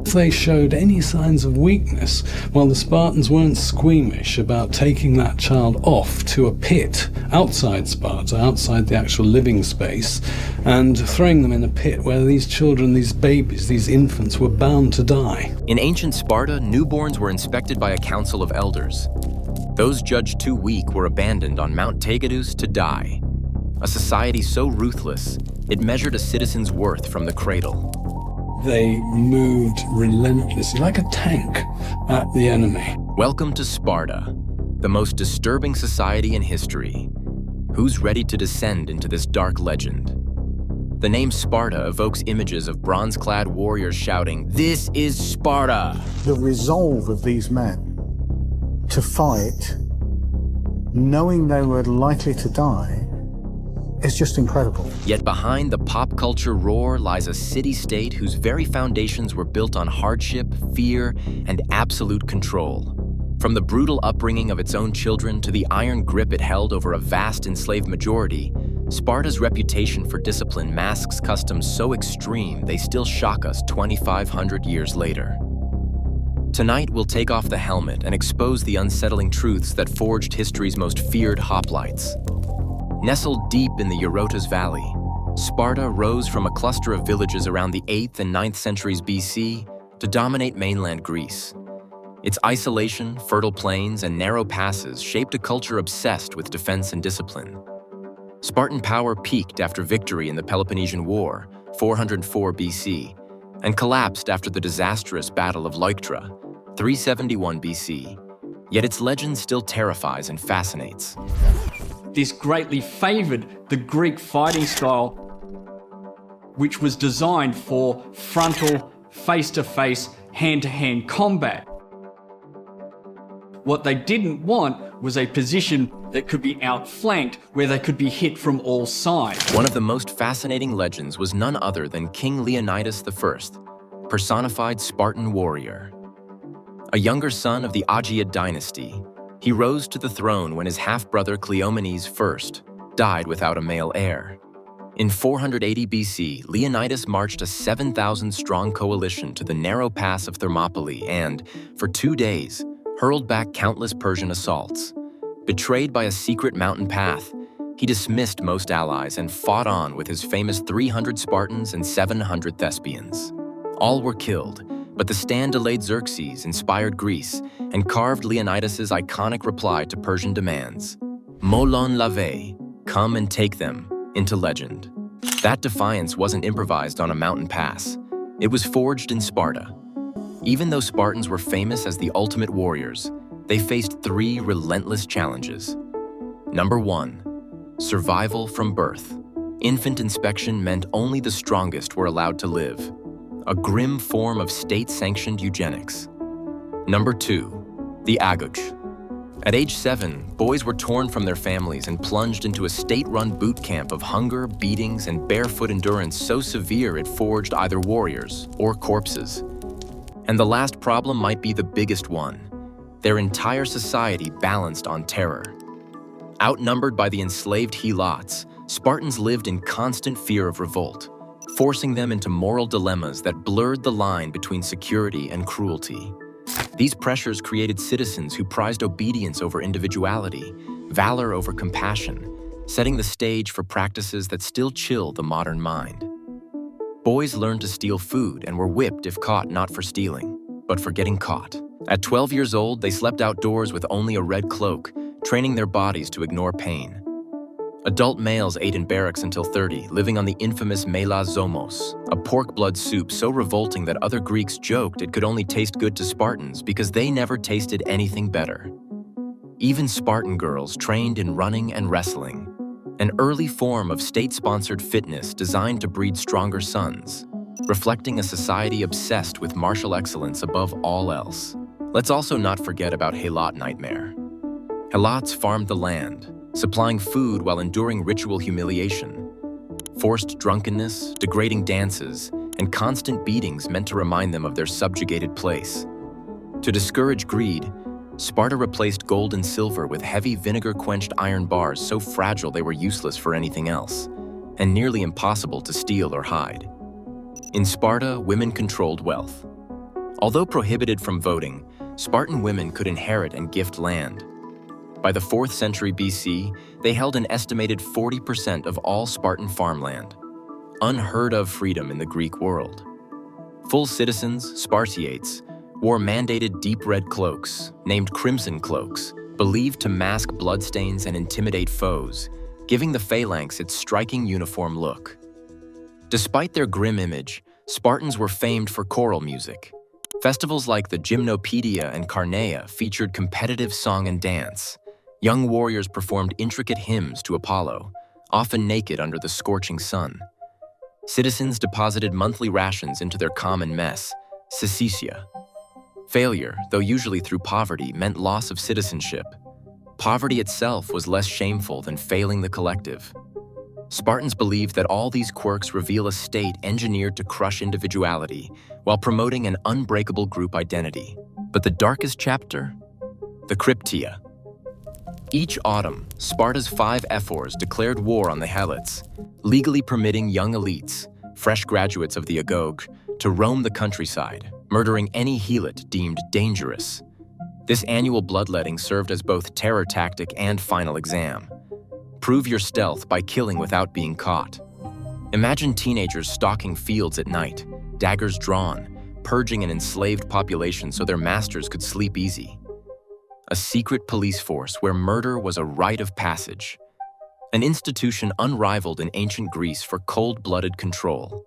If they showed any signs of weakness, well, the Spartans weren't squeamish about taking that child off to a pit outside Sparta, outside the actual living space, and throwing them in a pit where these children, these babies, these infants were bound to die. In ancient Sparta, newborns were inspected by a council of elders. Those judged too weak were abandoned on Mount Taygetus to die. A society so ruthless, it measured a citizen's worth from the cradle. They moved relentlessly, like a tank, at the enemy. Welcome to Sparta, the most disturbing society in history. Who's ready to descend into this dark legend? The name Sparta evokes images of bronze-clad warriors shouting, "This is Sparta!" The resolve of these men to fight, knowing they were likely to die, is just incredible. Yet behind the pop culture roar lies a city-state whose very foundations were built on hardship, fear, and absolute control. From the brutal upbringing of its own children to the iron grip it held over a vast enslaved majority, Sparta's reputation for discipline masks customs so extreme they still shock us 2,500 years later. Tonight, we'll take off the helmet and expose the unsettling truths that forged history's most feared hoplites. Nestled deep in the Eurotas Valley, Sparta rose from a cluster of villages around the 8th and 9th centuries BC to dominate mainland Greece. Its isolation, fertile plains, and narrow passes shaped a culture obsessed with defense and discipline. Spartan power peaked after victory in the Peloponnesian War, 404 BC, and collapsed after the disastrous Battle of Leuctra, 371 BC. Yet its legend still terrifies and fascinates. This greatly favored the Greek fighting style, which was designed for frontal, face-to-face, hand-to-hand combat. What they didn't want was a position that could be outflanked, where they could be hit from all sides. One of the most fascinating legends was none other than King Leonidas I, personified Spartan warrior. A younger son of the Aegeid dynasty, he rose to the throne when his half-brother Cleomenes I died without a male heir. In 480 BC, Leonidas marched a 7,000-strong coalition to the narrow pass of Thermopylae and, for 2 days, hurled back countless Persian assaults. Betrayed by a secret mountain path, he dismissed most allies and fought on with his famous 300 Spartans and 700 Thespians. All were killed, but the stand delayed Xerxes inspired Greece and carved Leonidas's iconic reply to Persian demands, "Molon lave, come and take them," into legend. That defiance wasn't improvised on a mountain pass. It was forged in Sparta. Even though Spartans were famous as the ultimate warriors, they faced 3 relentless challenges. Number 1, survival from birth. Infant inspection meant only the strongest were allowed to live, a grim form of state-sanctioned eugenics. Number 2, the Agoge. At age 7, boys were torn from their families and plunged into a state-run boot camp of hunger, beatings, and barefoot endurance so severe it forged either warriors or corpses. And the last problem might be the biggest one. Their entire society balanced on terror. Outnumbered by the enslaved helots, Spartans lived in constant fear of revolt, forcing them into moral dilemmas that blurred the line between security and cruelty. These pressures created citizens who prized obedience over individuality, valor over compassion, setting the stage for practices that still chill the modern mind. Boys learned to steal food and were whipped if caught not for stealing, but for getting caught. At 12 years old, they slept outdoors with only a red cloak, training their bodies to ignore pain. Adult males ate in barracks until 30, living on the infamous mela zomos, a pork blood soup so revolting that other Greeks joked it could only taste good to Spartans because they never tasted anything better. Even Spartan girls trained in running and wrestling, an early form of state-sponsored fitness designed to breed stronger sons, reflecting a society obsessed with martial excellence above all else. Let's also not forget about Helot nightmare. Helots farmed the land, supplying food while enduring ritual humiliation. Forced drunkenness, degrading dances, and constant beatings meant to remind them of their subjugated place. To discourage greed, Sparta replaced gold and silver with heavy vinegar-quenched iron bars so fragile they were useless for anything else, and nearly impossible to steal or hide. In Sparta, women controlled wealth. Although prohibited from voting, Spartan women could inherit and gift land. By the 4th century BC, they held an estimated 40% of all Spartan farmland. Unheard of freedom in the Greek world. Full citizens, Spartiates, wore mandated deep red cloaks, named crimson cloaks, believed to mask bloodstains and intimidate foes, giving the phalanx its striking uniform look. Despite their grim image, Spartans were famed for choral music. Festivals like the Gymnopaedia and Carneia featured competitive song and dance. Young warriors performed intricate hymns to Apollo, often naked under the scorching sun. Citizens deposited monthly rations into their common mess, syssitia. Failure, though usually through poverty, meant loss of citizenship. Poverty itself was less shameful than failing the collective. Spartans believed that all these quirks reveal a state engineered to crush individuality while promoting an unbreakable group identity. But the darkest chapter? The Krypteia. Each autumn, Sparta's 5 ephors declared war on the helots, legally permitting young elites, fresh graduates of the Agoge, to roam the countryside, murdering any helot deemed dangerous. This annual bloodletting served as both terror tactic and final exam. Prove your stealth by killing without being caught. Imagine teenagers stalking fields at night, daggers drawn, purging an enslaved population so their masters could sleep easy. A secret police force where murder was a rite of passage. An institution unrivaled in ancient Greece for cold-blooded control.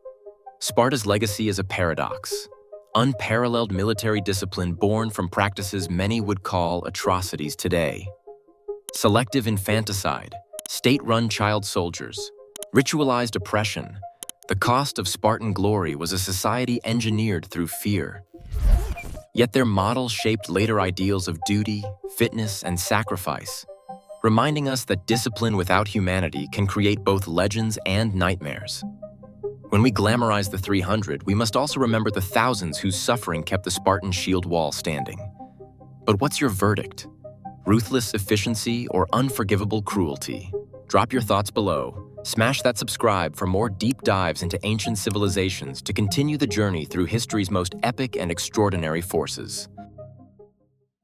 Sparta's legacy is a paradox. Unparalleled military discipline born from practices many would call atrocities today. Selective infanticide, state-run child soldiers, ritualized oppression. The cost of Spartan glory was a society engineered through fear. Yet their model shaped later ideals of duty, fitness, and sacrifice, reminding us that discipline without humanity can create both legends and nightmares. When we glamorize the 300, we must also remember the thousands whose suffering kept the Spartan shield wall standing. But what's your verdict? Ruthless efficiency or unforgivable cruelty? Drop your thoughts below. Smash that subscribe for more deep dives into ancient civilizations to continue the journey through history's most epic and extraordinary forces.